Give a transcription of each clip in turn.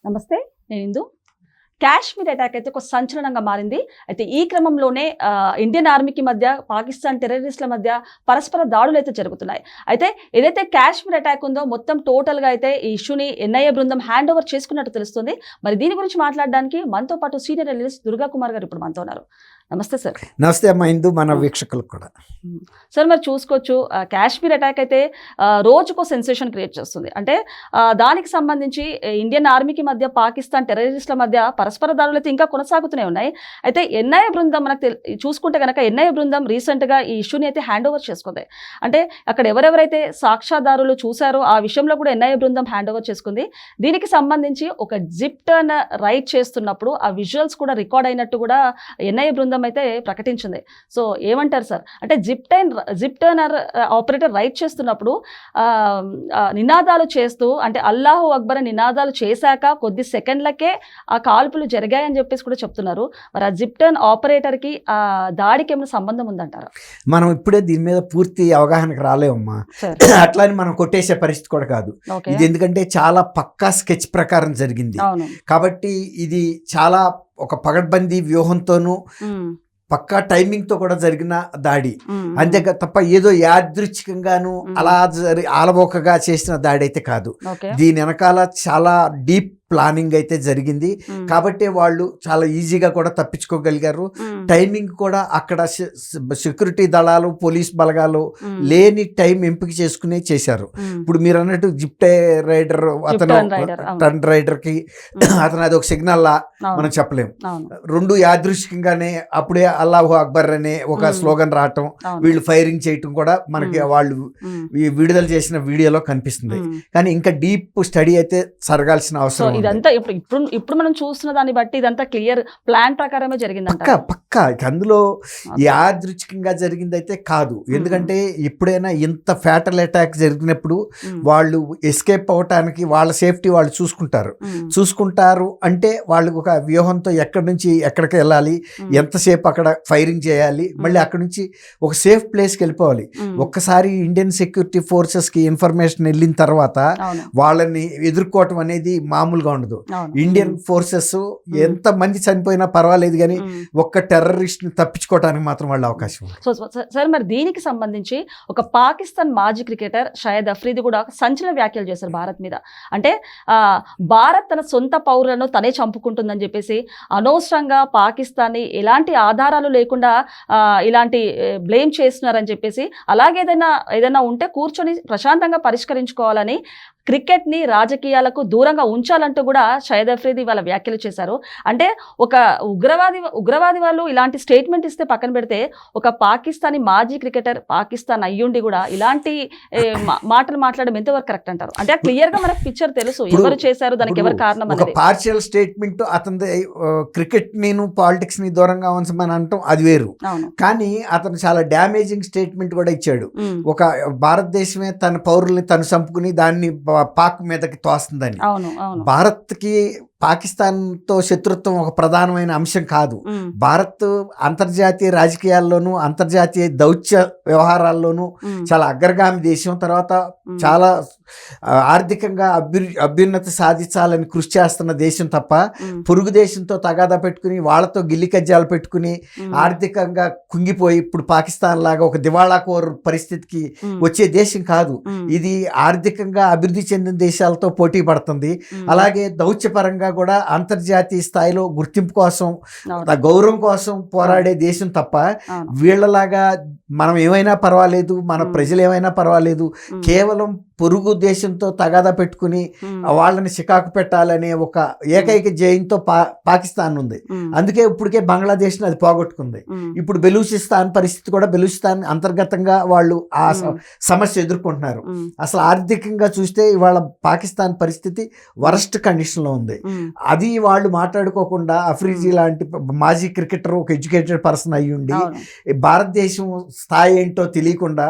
నమస్తే, నేను ఇందు. కాశ్మీర్ అటాక్ అయితే ఒక సంచలనంగా మారింది. అయితే ఈ క్రమంలోనే ఇండియన్ ఆర్మీకి మధ్య, పాకిస్తాన్ టెర్రరిస్టుల మధ్య పరస్పర దాడులు అయితే జరుగుతున్నాయి. అయితే ఏదైతే కాశ్మీర్ అటాక్ ఉందో మొత్తం టోటల్గా అయితే ఈ ఇష్యూని ఎన్ఐఏ బృందం హ్యాండ్ ఓవర్ చేసుకున్నట్టు తెలుస్తుంది. మరి దీని గురించి మాట్లాడడానికి మనతో పాటు సీనియర్ అనలిస్ట్ దుర్గా కుమార్ గారు ఇప్పుడు మనతో ఉన్నారు. నమస్తే సార్. నమస్తే అమ్మా ఇందు, మన వీక్షకులకు కూడా. సార్, మరి చూసుకోవచ్చు, కాశ్మీర్ అటాక్ అయితే రోజుకో సెన్సేషన్ క్రియేట్ చేస్తుంది. అంటే దానికి సంబంధించి ఇండియన్ ఆర్మీకి మధ్య, పాకిస్తాన్ టెర్రరిస్టుల మధ్య పరస్పర దాడులు అయితే ఇంకా కొనసాగుతూనే ఉన్నాయి. అయితే ఎన్ఐఏ బృందం మనకు చూసుకుంటే కనుక ఎన్ఐఏ బృందం రీసెంట్గా ఈ ఇష్యూని అయితే హ్యాండ్ ఓవర్ చేసుకుంది. అంటే అక్కడ ఎవరెవరైతే సాక్ష్యాధారులు చూశారో ఆ విషయంలో కూడా ఎన్ఐఏ బృందం హ్యాండ్ ఓవర్ చేసుకుంది. దీనికి సంబంధించి ఒక జిప్ టర్న్ రైడ్ చేస్తున్నప్పుడు ఆ విజువల్స్ కూడా రికార్డ్ అయినట్టు కూడా ఎన్ఐఏ బృందం అయితే ప్రకటించింది. సో ఏమంటారు సార్? అంటే జిప్ టర్నర్ ఆపరేటర్ రైడ్ చేస్తున్నప్పుడు నినాదాలు చేస్తూ, అంటే అల్లాహు అక్బర్ నినాదాలు చేశాక కొద్ది సెకండ్లకే ఆ కాల్పులు జరిగాయని చెప్పేసి కూడా చెప్తున్నారు. మరి ఆ జిప్ టర్న్ ఆపరేటర్కి ఆ దాడికి ఏమైనా సంబంధం ఉందంటారా? మనం ఇప్పుడే దీని మీద పూర్తి అవగాహనకు రాలేమమ్మా. అట్లాని మనం కొట్టేసే పరిస్థితి కూడా కాదు ఇది. ఎందుకంటే చాలా పక్కా స్కెచ్ ప్రకారం జరిగింది కాబట్టి ఇది చాలా ఒక పగడ్బందీ వ్యూహంతోనూ పక్కా టైమింగ్తో కూడా జరిగిన దాడి. అంతే తప్ప ఏదో యాదృచ్ఛికంగాను అలా ఆలబోకగా చేసిన దాడి అయితే కాదు. దీని వెనకాల చాలా డీప్ ప్లానింగ్ అయితే జరిగింది. కాబట్టి వాళ్ళు చాలా ఈజీగా కూడా తప్పించుకోగలిగారు. టైమింగ్ కూడా అక్కడ సెక్యూరిటీ దళాలు, పోలీస్ బలగాలు లేని టైం ఎంపిక చేసుకుని చేశారు. ఇప్పుడు మీరు అన్నట్టు జిప్ రైడర్ అతను టర్న్ రైడర్కి అతను అది ఒక సిగ్నల్ లా మనం చెప్పలేము. రెండు యాదృచ్ఛికంగానే అప్పుడే అల్లాహు అక్బర్ అనే ఒక స్లోగన్ రావటం, వీళ్ళు ఫైరింగ్ చేయటం కూడా మనకి వాళ్ళు విడుదల చేసిన వీడియోలో కనిపిస్తుంది. కానీ ఇంకా డీప్ స్టడీ అయితే జరగాల్సిన అవసరం. ఇదంతా ఇప్పుడు మనం చూస్తున్న దాన్ని బట్టి ఇదంతా క్లియర్ ప్లాన్ ప్రకారమే జరిగింది. పక్కా అందులో యాదృచ్ఛికంగా జరిగింది అయితే కాదు. ఎందుకంటే ఎప్పుడైనా ఇంత ఫ్యాటల్ అటాక్ జరిగినప్పుడు వాళ్ళు ఎస్కేప్ అవటానికి వాళ్ళ సేఫ్టీ వాళ్ళు చూసుకుంటారు. అంటే వాళ్ళు ఒక వ్యూహంతో ఎక్కడి నుంచి ఎక్కడికి వెళ్ళాలి, ఎంతసేపు అక్కడ ఫైరింగ్ చేయాలి, మళ్ళీ అక్కడ నుంచి ఒక సేఫ్ ప్లేస్కి వెళ్ళిపోవాలి. ఒక్కసారి ఇండియన్ సెక్యూరిటీ ఫోర్సెస్కి ఇన్ఫర్మేషన్ వెళ్ళిన తర్వాత వాళ్ళని ఎదుర్కోవటం అనేది మామూలుగా ఉండదు. ఇండియన్ ఫోర్సెస్ ఎంత మంది చనిపోయినా పర్వాలేదు కానీ ఒక్క టెర్రరిస్ట్ ని తప్పించుకోవడానికి మాత్రం వాళ్ళ అవకాశం. సో సార్, మరి దీనికి సంబంధించి ఒక పాకిస్తాన్ మాజీ క్రికెటర్ షాయద్ అఫ్రీది కూడా సంచలన వ్యాఖ్యలు చేశారు భారత్ మీద. అంటే భారత్ తన సొంత పౌరులను తనే చంపుకుంటుందని చెప్పేసి, అనవసరంగా పాకిస్తాన్ని ఎలాంటి ఆధారాలు లేకుండా ఇలాంటి బ్లేమ్ చేస్తున్నారని చెప్పేసి, అలాగే ఏదైనా ఉంటే కూర్చొని ప్రశాంతంగా పరిష్కరించుకోవాలని, క్రికెట్ని రాజకీయాలకు దూరంగా ఉంచాలంటూ కూడా షాయద్ అఫ్రీది వాళ్ళ వ్యాఖ్యలు చేశారు. అంటే ఒక ఉగ్రవాది వాళ్ళు ఇలాంటి స్టేట్మెంట్ ఇస్తే పక్కన పెడితే, ఒక పాకిస్తానీ మాజీ క్రికెటర్, పాకిస్తాన్ అయ్యుండి కూడా ఇలాంటి మాటలు మాట్లాడడం ఎంతవరకు కరెక్ట్ అంటారు? అంటే క్లియర్ గా మనకు పిక్చర్ తెలుసు ఎవరు చేశారు, దానికి ఎవరు కారణం అనేది. పార్షియల్ స్టేట్మెంట్ అతని క్రికెట్ నేను పాలిటిక్స్ ని దూరంగా ఉంచమని అంటాం అది వేరు. కానీ అతను చాలా డ్యామేజింగ్ స్టేట్మెంట్ కూడా ఇచ్చాడు. ఒక భారతదేశమే తన పౌరుల్ని తను చంపుకుని దాన్ని పాక్ మీదకి తోస్తుందని. భారత్కి పాకిస్తాన్తో శత్రుత్వం ఒక ప్రధానమైన అంశం కాదు. భారత్ అంతర్జాతీయ రాజకీయాల్లోనూ అంతర్జాతీయ దౌత్య వ్యవహారాల్లోనూ చాలా అగ్రగామి దేశం. తర్వాత చాలా ఆర్థికంగా అభ్యున్నతి సాధించాలని కృషి చేస్తున్న దేశం తప్ప పొరుగు దేశంతో తగాదా పెట్టుకుని వాళ్ళతో గిల్లి కజ్జాలు పెట్టుకుని ఆర్థికంగా కుంగిపోయి ఇప్పుడు పాకిస్తాన్ లాగా ఒక దివాళాకోరు పరిస్థితికి వచ్చే దేశం కాదు. ఇది ఆర్థికంగా అభివృద్ధి చెందిన దేశాలతో పోటీ పడుతుంది. అలాగే దౌత్యపరంగా కూడా అంతర్జాతీయ స్థాయిలో గుర్తింపు కోసం, గౌరవం కోసం పోరాడే దేశం తప్ప వీళ్ళలాగా మనం ఏమైనా పర్వాలేదు, మన ప్రజలు ఏమైనా పర్వాలేదు, కేవలం పొరుగు దేశంతో తగాదా పెట్టుకుని వాళ్ళని చికాకు పెట్టాలనే ఒక ఏకైక జయంతో పాకిస్తాన్ ఉంది. అందుకే ఇప్పటికే బంగ్లాదేశ్ని అది పోగొట్టుకుంది. ఇప్పుడు బెలూచిస్తాన్ పరిస్థితి కూడా, బెలూచిస్తాన్ అంతర్గతంగా వాళ్ళు ఆ సమస్య ఎదుర్కొంటున్నారు. అసలు ఆర్థికంగా చూస్తే ఇవాళ పాకిస్తాన్ పరిస్థితి వరస్ట్ కండిషన్లో ఉంది. అది వాళ్ళు మాట్లాడుకోకుండా అఫ్రీది లాంటి మాజీ క్రికెటర్, ఒక ఎడ్యుకేటెడ్ పర్సన్ అయ్యుండి భారతదేశం స్థాయి ఏంటో తెలియకుండా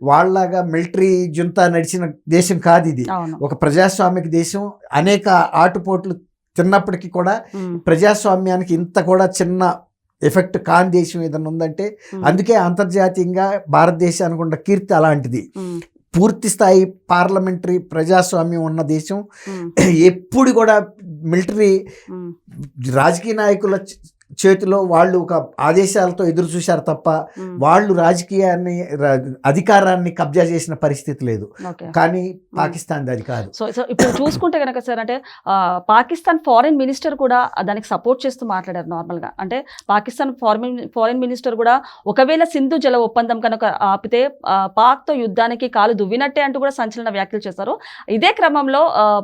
వాళ్ళలాగా మిలిటరీ జుంతా నడిచిన దేశం కాదు ఇది. ఒక ప్రజాస్వామిక దేశం. అనేక ఆటుపోట్లు తిన్నప్పటికీ కూడా ప్రజాస్వామ్యానికి ఇంత కూడా చిన్న ఎఫెక్ట్ కాని దేశం ఏదైనా ఉందంటే అందుకే అంతర్జాతీయంగా భారతదేశానికి ఉన్న కీర్తి అలాంటిది. పూర్తి స్థాయి పార్లమెంటరీ ప్రజాస్వామ్యం ఉన్న దేశం. ఎప్పుడు కూడా మిలిటరీ రాజకీయ నాయకుల చేతిలో వాళ్ళు ఒక ఆదేశాలతో ఎదురు చూశారు తప్ప వాళ్ళు రాజకీయాన్ని అధికారాన్ని కబ్జా చేసిన పరిస్థితి లేదు. కానీ పాకిస్తాన్ అది కాదు. సో ఇప్పుడు చూసుకుంటే కనుక సార్, అంటే పాకిస్తాన్ ఫారిన్ మినిస్టర్ కూడా దానికి సపోర్ట్ చేస్తూ మాట్లాడారు నార్మల్గా. అంటే పాకిస్తాన్ ఫారిన్ మినిస్టర్ కూడా ఒకవేళ సింధు జల ఒప్పందం కనుక ఆపితే పాక్తో యుద్ధానికి కాలు దువ్వినట్టే అంటూ కూడా సంచలన వ్యాఖ్యలు చేశారు. ఇదే క్రమంలో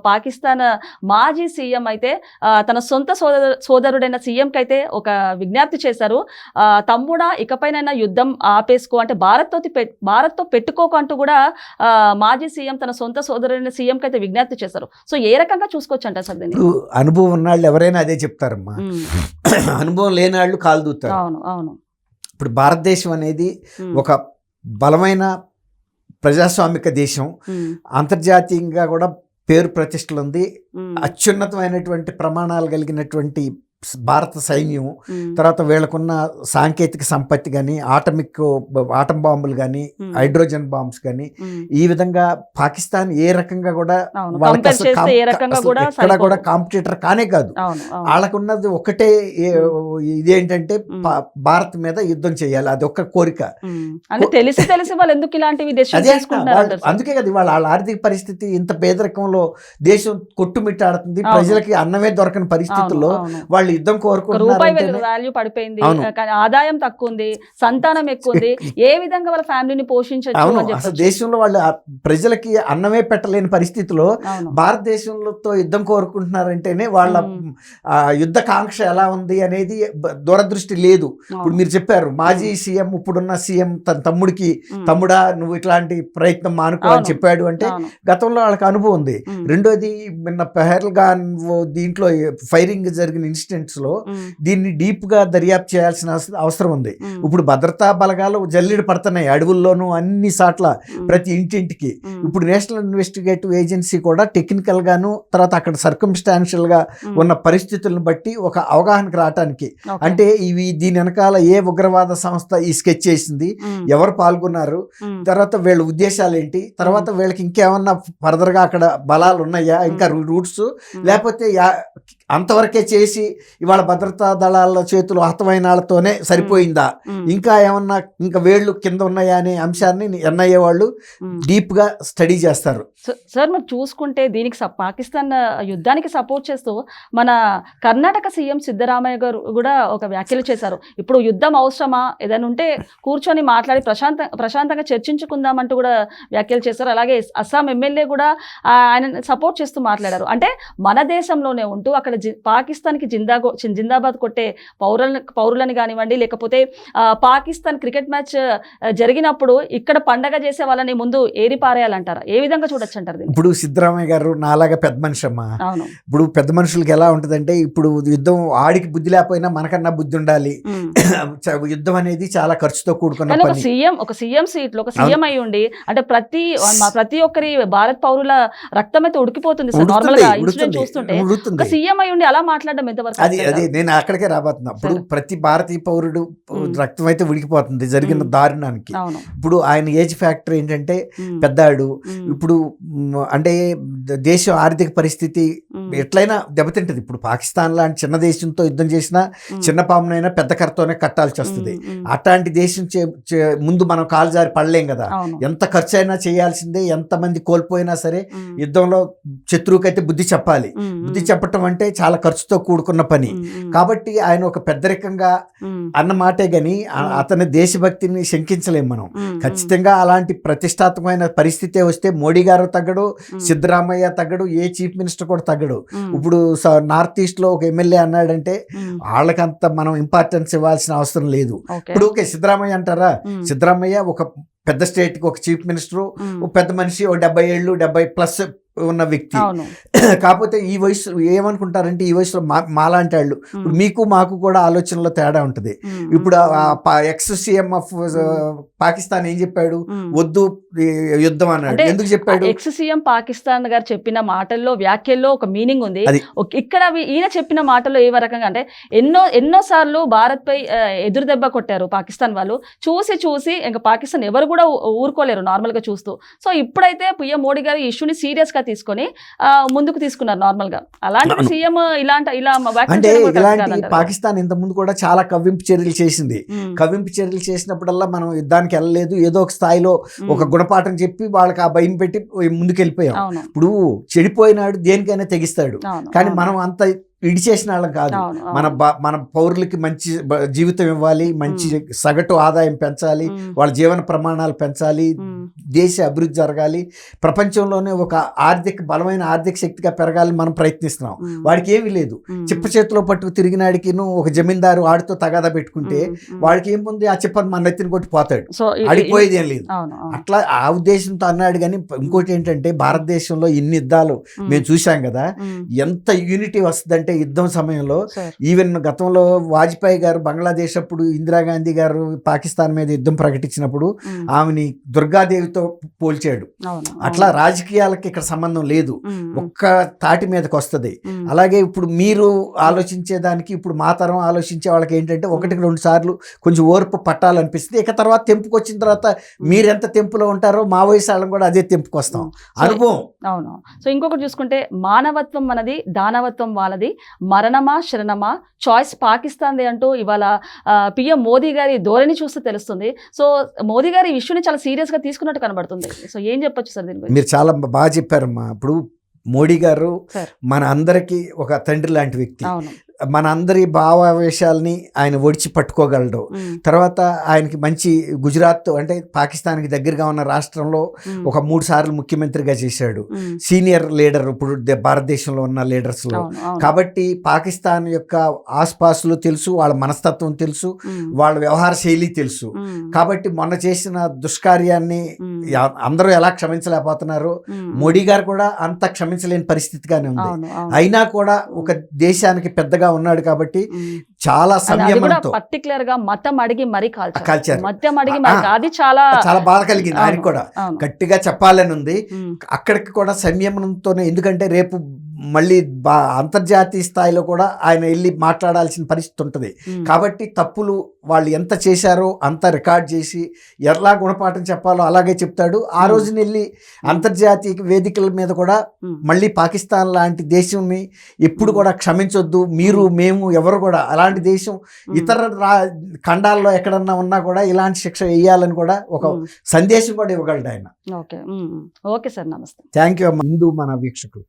పాకిస్తాన్ మాజీ సీఎం అయితే తన సొంత సోదరుడైన సీఎంకి అయితే ఒక విజ్ఞప్తి చేశారు. తమ్ముడా, ఇకపైనైనా యుద్ధం ఆపేసుకో, అంటే భారత్తో పెట్టుకోకు అంటూ కూడా మాజీ సీఎం తన సొంత సోదరుడైన సీఎంకి అయితే విజ్ఞప్తి చేశారు. సో ఏ రకంగా చూసుకోవచ్చు అంటారు సార్ దీన్ని? అనుభవం ఉన్నాళ్ళు ఎవరైనా అదే చెప్తారమ్మా, అనుభవం లేని వాళ్ళు కాలు దూతారు. అవును అవును. ఇప్పుడు భారతదేశం అనేది ఒక బలమైన ప్రజాస్వామిక దేశం, అంతర్జాతీయంగా కూడా పేరు ప్రతిష్టలు ఉంది, అత్యున్నతమైనటువంటి ప్రమాణాలు కలిగినటువంటి భారత సైన్యం, తర్వాత వీళ్ళకున్న సాంకేతిక సంపత్తి కానీ, ఆటం బాంబులు కానీ, హైడ్రోజన్ బాంబ్స్ కానీ, ఈ విధంగా పాకిస్తాన్ ఏ రకంగా కూడా ఎక్కడ కూడా కాంపిటీటర్ కానే కాదు. వాళ్ళకున్నది ఒకటే ఇదేంటంటే భారత్ మీద యుద్ధం చేయాలి, అది ఒక్క కోరిక. తెలిసి వాళ్ళు ఎందుకు ఇలాంటివి అందుకే కదా వాళ్ళ ఆర్థిక పరిస్థితి ఇంత పేదరికంలో దేశం కొట్టుమిట్టాడుతుంది, ప్రజలకి అన్నమే దొరకని పరిస్థితుల్లో వాళ్ళు యుద్ధం కోరుకుంటున్నారు. వాల్యూ పడిపోయింది, ఆదాయం తక్కువ ఉంది, సంతానం ఎక్కువ ఉంది, ఏ విధంగా వాళ్ళ ఫ్యామిలీని పోషించవచ్చు? అసలు దేశంలో వాళ్ళు ప్రజలకి అన్నమే పెట్టలేని పరిస్థితిలో భారతదేశంతో యుద్ధం కోరుకుంటున్నారంటేనే వాళ్ళ యుద్ధ కాంక్ష ఎలా ఉంది అనేది దూరదృష్టి లేదు. ఇప్పుడు మీరు చెప్పారు మాజీ సీఎం ఇప్పుడున్న సీఎం తన తమ్ముడికి, తమ్ముడా నువ్వు ఇట్లాంటి ప్రయత్నం మానుకో అని చెప్పాడు అంటే గతంలో వాళ్ళకి అనుభవం ఉంది. రెండోది నిన్న పెహల్గాన్ దీంట్లో ఫైరింగ్ జరిగిన ఇన్సిడెంట్స్ లో దీన్ని డీప్ గా దర్యాప్తు చేయాల్సిన అవసరం ఉంది. ఇప్పుడు భద్రతా బలగాలు జల్లిడి పడుతున్నాయి అడవుల్లోనూ, అన్ని సాట్ల ప్రతి ఇంటింటికి. ఇప్పుడు నేషనల్ ఇన్వెస్టిగేటివ్ ఏజెన్సీ కూడా టెక్నికల్ గాను, తర్వాత అక్కడ సర్కమ్స్టాన్షియల్ గా ఉన్న పరిస్థితులను బట్టి ఒక అవగాహనకు రావటానికి, అంటే దీని వెనకాల ఏ ఉగ్రవాద సంస్థ ఈ స్కెచ్ చేసింది, ఎవరు పాల్గొన్నారు, తర్వాత వీళ్ళ ఉద్దేశాలు ఏంటి, తర్వాత వీళ్ళకి ఇంకేమన్నా ఫర్దర్ గా అక్కడ బలాలు ఉన్నాయా, ఇంకా రూట్స్, లేకపోతే అంతవరకే చేసి ఇవాళ భద్రతా దళాల చేతులు హతమైన వాళ్ళతోనే సరిపోయిందా, ఇంకా ఏమన్నా ఇంకా వేళ్ళు కింద ఉన్నాయా అనే అంశాన్ని ఎన్ఐఏ వాళ్ళు డీప్ గా స్టడీ చేస్తారు. సార్ మరి చూసుకుంటే దీనికి పాకిస్తాన్ యుద్ధానికి సపోర్ట్ చేస్తూ మన కర్ణాటక సీఎం సిద్ధరామయ్య గారు కూడా ఒక వ్యాఖ్యలు చేశారు. ఇప్పుడు యుద్ధం అవసరమా, ఏదైనా ఉంటే కూర్చొని మాట్లాడి ప్రశాంతంగా చర్చించుకుందామంటూ కూడా వ్యాఖ్యలు చేశారు. అలాగే అస్సాం ఎమ్మెల్యే కూడా ఆయన సపోర్ట్ చేస్తూ మాట్లాడారు. అంటే మన దేశంలోనే ఉంటూ అక్కడ పాకిస్తాన్కి జిందాబాద్ కొట్టే పౌరులని కానివ్వండి, లేకపోతే పాకిస్తాన్ క్రికెట్ మ్యాచ్ జరిగినప్పుడు ఇక్కడ పండగ చేసే వాళ్ళని ముందు ఏరి పారేయాలంటారా? ఏ విధంగా చూడొచ్చు అంటారు? ఇప్పుడు సిద్ధరామయ్య గారు నాలాగా పెద్ద మనిషి అమ్మా. ఇప్పుడు పెద్ద మనుషులకి ఎలా ఉంటుందంటే, ఇప్పుడు యుద్ధం ఆడికి బుద్ధి లేకపోయినా మనకన్నా బుద్ధి ఉండాలి. యుద్ధం అనేది చాలా ఖర్చుతో కూడుకున్న ఒక సీఎం సీట్ లో ఒక సీఎం అయి ఉండి, అంటే ప్రతి ఒక్కరి భారత్ పౌరుల రక్తం అయితే ఉడికిపోతుంది సార్. నార్మల్ గా ఇన్సిడెంట్ చూస్తుంటే ఒక సీఎం అయి ఉండి అలా మాట్లాడడం ఎంతవరకు? అది నేను అక్కడికే రాబోతున్నా. ఇప్పుడు ప్రతి భారతీయ పౌరుడు రక్తం అయితే ఉడికిపోతుంది జరిగిన దారుణానికి. ఇప్పుడు ఆయన ఏజ్ ఫ్యాక్టర్ ఏంటంటే పెద్దాడు. ఇప్పుడు అంటే దేశం ఆర్థిక పరిస్థితి ఎట్లయినా దెబ్బతింటది. ఇప్పుడు పాకిస్తాన్ లాంటి చిన్న దేశంతో యుద్ధం చేసినా చిన్న పామునైనా పెద్ద కర్రతోనే కట్టాల్సి వస్తుంది. అట్లాంటి దేశం ముందు మనం కాలు జారి పడలేం కదా. ఎంత ఖర్చు అయినా చేయాల్సిందే, ఎంతమంది కోల్పోయినా సరే యుద్ధంలో శత్రువుకైతే బుద్ధి చెప్పాలి. బుద్ధి చెప్పటం అంటే చాలా ఖర్చుతో కూడుకున్న పని. కాబట్టి ఆయన ఒక పెద్దరికంగా అన్న మాటే గాని అతని దేశభక్తిని శంకించలేం మనం. ఖచ్చితంగా అలాంటి ప్రతిష్టాత్మకమైన పరిస్థితే వస్తే మోడీ గారు తగ్గడు, సిద్ధరామయ్య తగ్గడు, ఏ చీఫ్ మినిస్టర్ కూడా తగ్గడు. ఇప్పుడు నార్త్ ఈస్ట్ లో ఒక ఎమ్మెల్యే అన్నాడంటే వాళ్ళకంత మనం ఇంపార్టెన్స్ ఇవ్వాల్సిన అవసరం లేదు. ఇప్పుడు ఓకే సిద్ధరామయ్య అంటారా, సిద్ధరామయ్య ఒక పెద్ద స్టేట్ కి ఒక చీఫ్ మినిస్టర్, పెద్ద మనిషి, 70 ఏళ్ళు 70+ ఉన్న వ్యక్తి. కాకపోతే ఈ వయసు ఏమనుకుంటారంటే, ఈ వయసులో మాలాంటి వాళ్ళు, ఇప్పుడు మీకు మాకు కూడా ఆలోచనలో తేడా ఉంటుంది. ఇప్పుడు ఎక్స్ సీఎం ఆఫ్ పాకిస్తాన్ ఏం చెప్పాడు, వద్దు యుద్ధం అన్నాడు. ఎందుకు చెప్పాడు? ఎక్స్ సీఎం పాకిస్తాన్ గారు చెప్పిన మాటల్లో వ్యాఖ్యల్లో ఒక మీనింగ్ ఉంది. ఇక్కడ ఈయన చెప్పిన మాటల్లో ఏ రకంగా అంటే ఎన్నో సార్లు భారత్ పై ఎదురు దెబ్బ కొట్టారు పాకిస్తాన్ వాళ్ళు. చూసి ఇంకా పాకిస్తాన్ ఎవరు కూడా ఊరుకోలేరు నార్మల్ గా చూస్తూ. సో ఇప్పుడైతే పిఎం మోడీ గారు ఈ ఇష్యూని సీరియస్ గా తీసుకొని ముందుకు ముందుకు తీసుకున్నారు నార్మల్ గా. అలాంటి సీఎం ఇలా వ్యాఖ్యలు అంటే చేయడం కూడా correct ఇలాంటి కాదంటారు. పాకిస్తాన్ ఇంత ముందు కూడా చాలా కవ్వింపు చర్యలు చేసింది. కవ్వింపు చర్యలు చేసినప్పుడల్లా మనం యుద్ధానికి వెళ్ళలేదు, ఏదో ఒక స్థాయిలో ఒక గుణపాఠం చెప్పి వాళ్ళకి ఆ భయం పెట్టి ముందుకెళ్ళిపోయాం. అవును ఇప్పుడు చెడిపోయినాడు దేనికైనా తెగిస్తాడు, అవును కానీ అవును. మనం అంత ఇడిచేసిన వాళ్ళం కాదు. అవును, అవును. మన పౌరులకి మంచి జీవితం ఇవ్వాలి, మంచి సగటు ఆదాయం పెంచాలి, వాళ్ళ జీవన ప్రమాణాలు పెంచాలి, దేశ అభివృద్ధి జరగాలి, ప్రపంచంలోనే ఒక బలమైన ఆర్థిక శక్తిగా పెరగాలని మనం ప్రయత్నిస్తున్నాం. వాడికి ఏమీ లేదు, చిప్ప చేతిలో పట్టుకు తిరిగినాడికి ఒక జమీందారు ఆడితో తగాదా పెట్టుకుంటే వాడికి ఏముంది, ఆ చిప్పని మన నెత్తిని కొట్టి పోతాడు, ఆడిపోయేది ఏం లేదు. అట్లా ఆ ఉద్దేశంతో అన్నాడు. కానీ ఇంకోటి ఏంటంటే, భారతదేశంలో ఇన్ని యుద్ధాలు మేము చూసాం కదా, ఎంత యూనిటీ వస్తుందంటే యుద్ధం సమయంలో. ఈవెన్ గతంలో వాజ్పేయి గారు బంగ్లాదేశ్ అప్పుడు ఇందిరాగాంధీ గారు పాకిస్తాన్ మీద యుద్ధం ప్రకటించినప్పుడు ఆమెని దుర్గాదేవితో పోల్చాడు. అట్లా రాజకీయాలకి ఇక్కడ సంబంధం లేదు, ఒక్క తాటి మీదకి వస్తుంది. అలాగే ఇప్పుడు మీరు ఆలోచించేదానికి ఇప్పుడు మా తరం ఆలోచించే వాళ్ళకి ఏంటంటే, 1-2 సార్లు కొంచెం ఓర్పు పట్టాలనిపిస్తుంది. ఇక తర్వాత తెంపుకు వచ్చిన తర్వాత మీరెంత తెంపులో ఉంటారో మా వయసు వాళ్ళం కూడా అదే తెంపుకు వస్తాం, అనుభవం. అవును. సో ఇంకొకటి చూసుకుంటే, మానవత్వం మనది, దానవత్వం వాళ్ళది, మరణమా శరణమా, చాయిస్ పాకిస్తాన్ది అంటూ ఇవాళ పిఎం మోదీ గారి ధోరణి చూస్తే తెలుస్తుంది. సో మోదీ గారు ఈ ఇష్యూని చాలా సీరియస్ గా తీసుకున్నట్టు కనబడుతుంది. సో ఏం చెప్పొచ్చు సార్ దీని గురించి? మీరు చాలా బాగా చెప్పారమ్మా. ఇప్పుడు మోడీ గారు మన అందరికీ ఒక తండ్రి లాంటి వ్యక్తి. మన అందరి భావావేశాలని ఆయన ఒడిచి పట్టుకోగలడు. తర్వాత ఆయనకి మంచి గుజరాత్ అంటే పాకిస్తాన్కి దగ్గరగా ఉన్న రాష్ట్రంలో ఒక 3 సార్లు ముఖ్యమంత్రిగా చేశాడు, సీనియర్ లీడర్ ఇప్పుడు భారతదేశంలో ఉన్న లీడర్స్లో. కాబట్టి పాకిస్తాన్ యొక్క ఆస్పాసులు తెలుసు, వాళ్ళ మనస్తత్వం తెలుసు, వాళ్ళ వ్యవహార శైలి తెలుసు. కాబట్టి మొన్న చేసిన దుష్కార్యాన్ని అందరూ ఎలా క్షమించలేకపోతున్నారు, మోడీ గారు కూడా అంత క్షమించలేని పరిస్థితిగానే ఉంది. అయినా కూడా ఒక దేశానికి పెద్దగా ఉన్నాడు కాబట్టి చాలా సంయమనంతో, పర్టికులర్ గా మతం అడిగి మరీ కాల్చారు. మతం అడిగి మరి అది చాలా బాధ కలిగింది. ఆయనకు కూడా గట్టిగా చెప్పాలని ఉంది. అక్కడికి కూడా సంయమనంతోనే, ఎందుకంటే రేపు మళ్ళీ అంతర్జాతీయ స్థాయిలో కూడా ఆయన వెళ్ళి మాట్లాడాల్సిన పరిస్థితి ఉంటుంది. కాబట్టి తప్పులు వాళ్ళు ఎంత చేశారో అంత రికార్డ్ చేసి ఎలా గుణపాఠం చెప్పాలో అలాగే చెప్తాడు. ఆ రోజున వెళ్ళి అంతర్జాతీయ వేదికల మీద కూడా మళ్ళీ పాకిస్తాన్ లాంటి దేశంని ఎప్పుడు కూడా క్షమించొద్దు, మీరు మేము ఎవరు కూడా అలాంటి దేశం ఇతర ఖండాల్లో ఎక్కడన్నా ఉన్నా కూడా ఇలాంటి శిక్ష వేయాలని కూడా ఒక సందేశం కూడా ఇవ్వగలడు ఆయన. ఓకే సార్, నమస్తే. Thank you. ముందు మన వీక్షకులు